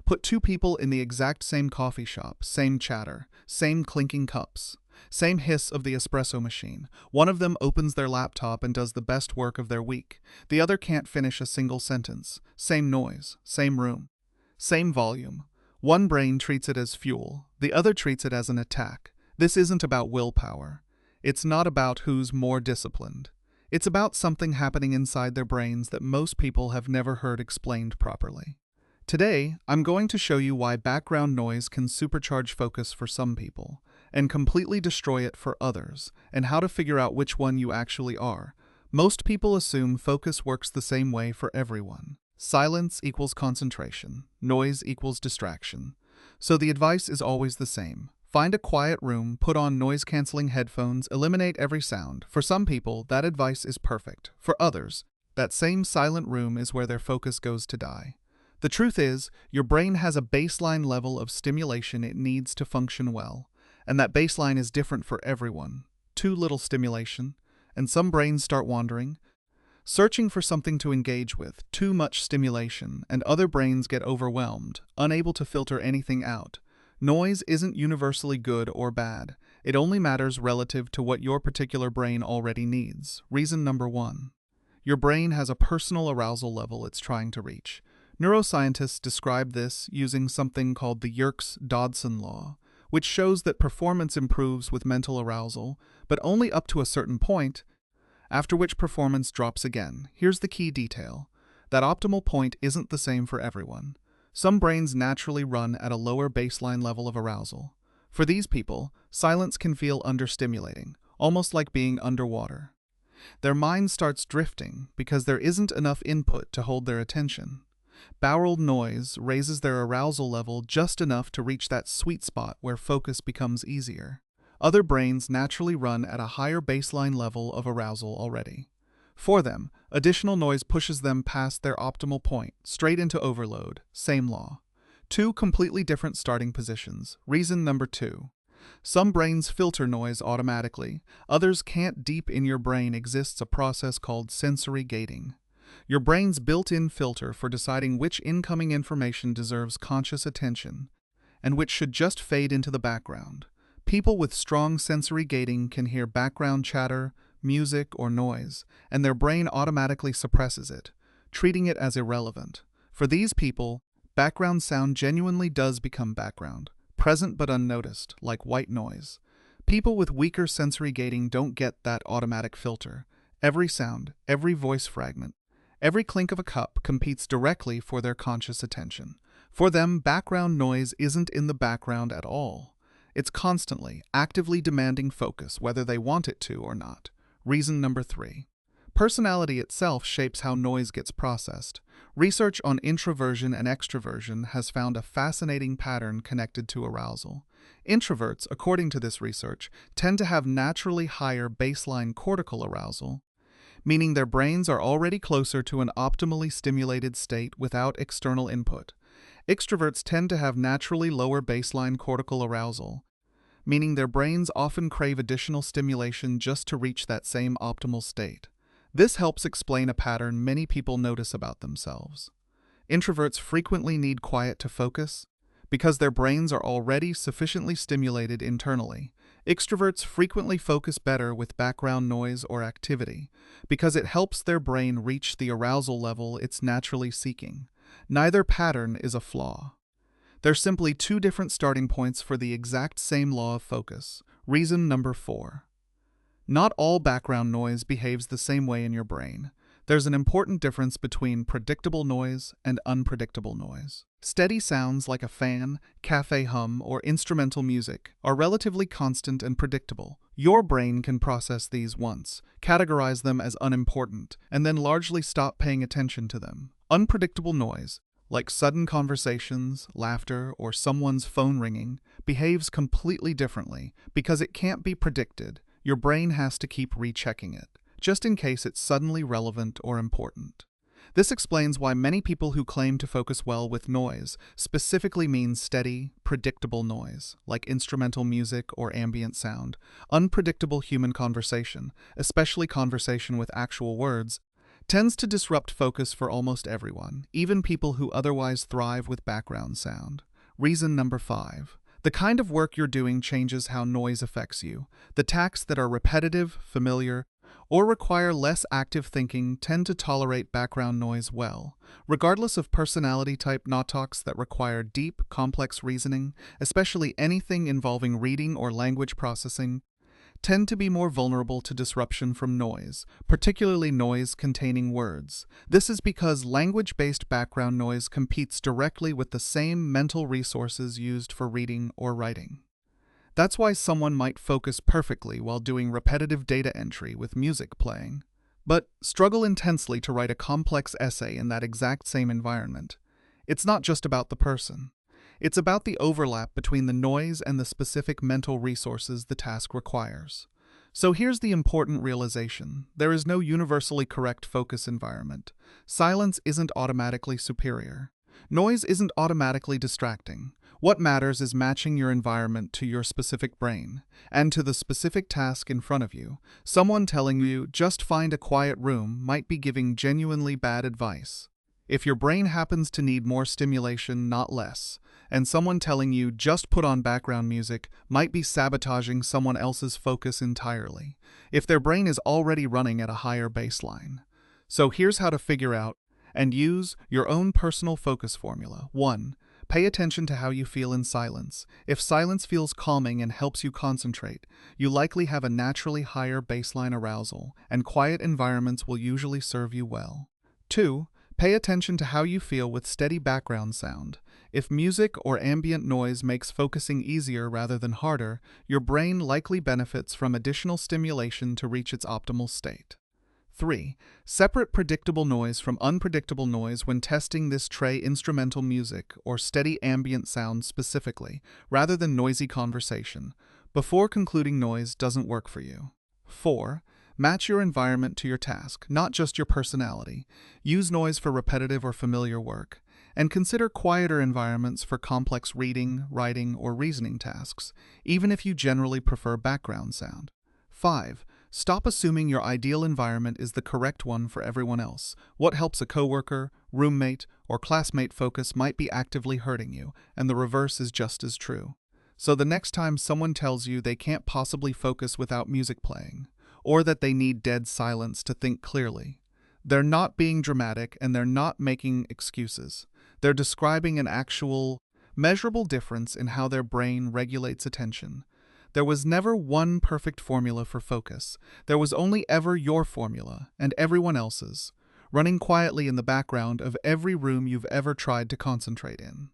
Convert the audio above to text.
Put two people in the exact same coffee shop, same chatter, same clinking cups, same hiss of the espresso machine. One of them opens their laptop and does the best work of their week. The other can't finish a single sentence. Same noise, same room, same volume. One brain treats it as fuel, the other treats it as an attack. This isn't about willpower. It's not about who's more disciplined. It's about something happening inside their brains that most people have never heard explained properly. Today, I'm going to show you why background noise can supercharge focus for some people and completely destroy it for others, and how to figure out which one you actually are. Most people assume focus works the same way for everyone. Silence equals concentration, noise equals distraction. So the advice is always the same. Find a quiet room, put on noise-canceling headphones, eliminate every sound. For some people, that advice is perfect. For others, that same silent room is where their focus goes to die. The truth is, your brain has a baseline level of stimulation it needs to function well, and that baseline is different for everyone. Too little stimulation, and some brains start wandering, searching for something to engage with. Too much stimulation, and other brains get overwhelmed, unable to filter anything out. Noise isn't universally good or bad. It only matters relative to what your particular brain already needs. Reason number 1. Your brain has a personal arousal level it's trying to reach. Neuroscientists describe this using something called the Yerkes-Dodson law, which shows that performance improves with mental arousal, but only up to a certain point, after which performance drops again. Here's the key detail. That optimal point isn't the same for everyone. Some brains naturally run at a lower baseline level of arousal. For these people, silence can feel understimulating, almost like being underwater. Their mind starts drifting because there isn't enough input to hold their attention. Barreled noise raises their arousal level just enough to reach that sweet spot where focus becomes easier. Other brains naturally run at a higher baseline level of arousal already. For them, additional noise pushes them past their optimal point, straight into overload. Same law. Two completely different starting positions. Reason number 2. Some brains filter noise automatically. Others can't. Deep in your brain exists a process called sensory gating. Your brain's built-in filter for deciding which incoming information deserves conscious attention and which should just fade into the background. People with strong sensory gating can hear background chatter, music, or noise, and their brain automatically suppresses it, treating it as irrelevant. For these people, background sound genuinely does become background, present but unnoticed, like white noise. People with weaker sensory gating don't get that automatic filter. Every sound, every voice fragment, every clink of a cup competes directly for their conscious attention. For them, background noise isn't in the background at all. It's constantly, actively demanding focus, whether they want it to or not. Reason number 3. Personality itself shapes how noise gets processed. Research on introversion and extroversion has found a fascinating pattern connected to arousal. Introverts, according to this research, tend to have naturally higher baseline cortical arousal, meaning their brains are already closer to an optimally stimulated state without external input. Extroverts tend to have naturally lower baseline cortical arousal, meaning their brains often crave additional stimulation just to reach that same optimal state. This helps explain a pattern many people notice about themselves. Introverts frequently need quiet to focus because their brains are already sufficiently stimulated internally. Extroverts frequently focus better with background noise or activity because it helps their brain reach the arousal level it's naturally seeking. Neither pattern is a flaw. They're simply two different starting points for the exact same law of focus. Reason number 4. Not all background noise behaves the same way in your brain. There's an important difference between predictable noise and unpredictable noise. Steady sounds like a fan, cafe hum, or instrumental music are relatively constant and predictable. Your brain can process these once, categorize them as unimportant, and then largely stop paying attention to them. Unpredictable noise, like sudden conversations, laughter, or someone's phone ringing, behaves completely differently because it can't be predicted. Your brain has to keep rechecking it, just in case it's suddenly relevant or important. This explains why many people who claim to focus well with noise specifically mean steady, predictable noise, like instrumental music or ambient sound. Unpredictable human conversation, especially conversation with actual words, tends to disrupt focus for almost everyone, even people who otherwise thrive with background sound. Reason number 5. The kind of work you're doing changes how noise affects you. The tasks that are repetitive, familiar, or require less active thinking tend to tolerate background noise well. Regardless of personality type, talks that require deep, complex reasoning, especially anything involving reading or language processing, tend to be more vulnerable to disruption from noise, particularly noise containing words. This is because language-based background noise competes directly with the same mental resources used for reading or writing. That's why someone might focus perfectly while doing repetitive data entry with music playing, but struggle intensely to write a complex essay in that exact same environment. It's not just about the person. It's about the overlap between the noise and the specific mental resources the task requires. So here's the important realization. There is no universally correct focus environment. Silence isn't automatically superior. Noise isn't automatically distracting. What matters is matching your environment to your specific brain and to the specific task in front of you. Someone telling you, just find a quiet room, might be giving genuinely bad advice. If your brain happens to need more stimulation, not less, and someone telling you just put on background music might be sabotaging someone else's focus entirely, if their brain is already running at a higher baseline. So here's how to figure out and use your own personal focus formula. 1. Pay attention to how you feel in silence. If silence feels calming and helps you concentrate, you likely have a naturally higher baseline arousal, and quiet environments will usually serve you well. 2. Pay attention to how you feel with steady background sound. If music or ambient noise makes focusing easier rather than harder, your brain likely benefits from additional stimulation to reach its optimal state. 3. Separate predictable noise from unpredictable noise when testing this. Try instrumental music or steady ambient sound specifically, rather than noisy conversation, before concluding noise doesn't work for you. 4. Match your environment to your task, not just your personality. Use noise for repetitive or familiar work, and consider quieter environments for complex reading, writing, or reasoning tasks, even if you generally prefer background sound. 5. Stop assuming your ideal environment is the correct one for everyone else. What helps a coworker, roommate, or classmate focus might be actively hurting you, and the reverse is just as true. So the next time someone tells you they can't possibly focus without music playing, or that they need dead silence to think clearly, they're not being dramatic and they're not making excuses. They're describing an actual, measurable difference in how their brain regulates attention. There was never one perfect formula for focus. There was only ever your formula and everyone else's, running quietly in the background of every room you've ever tried to concentrate in.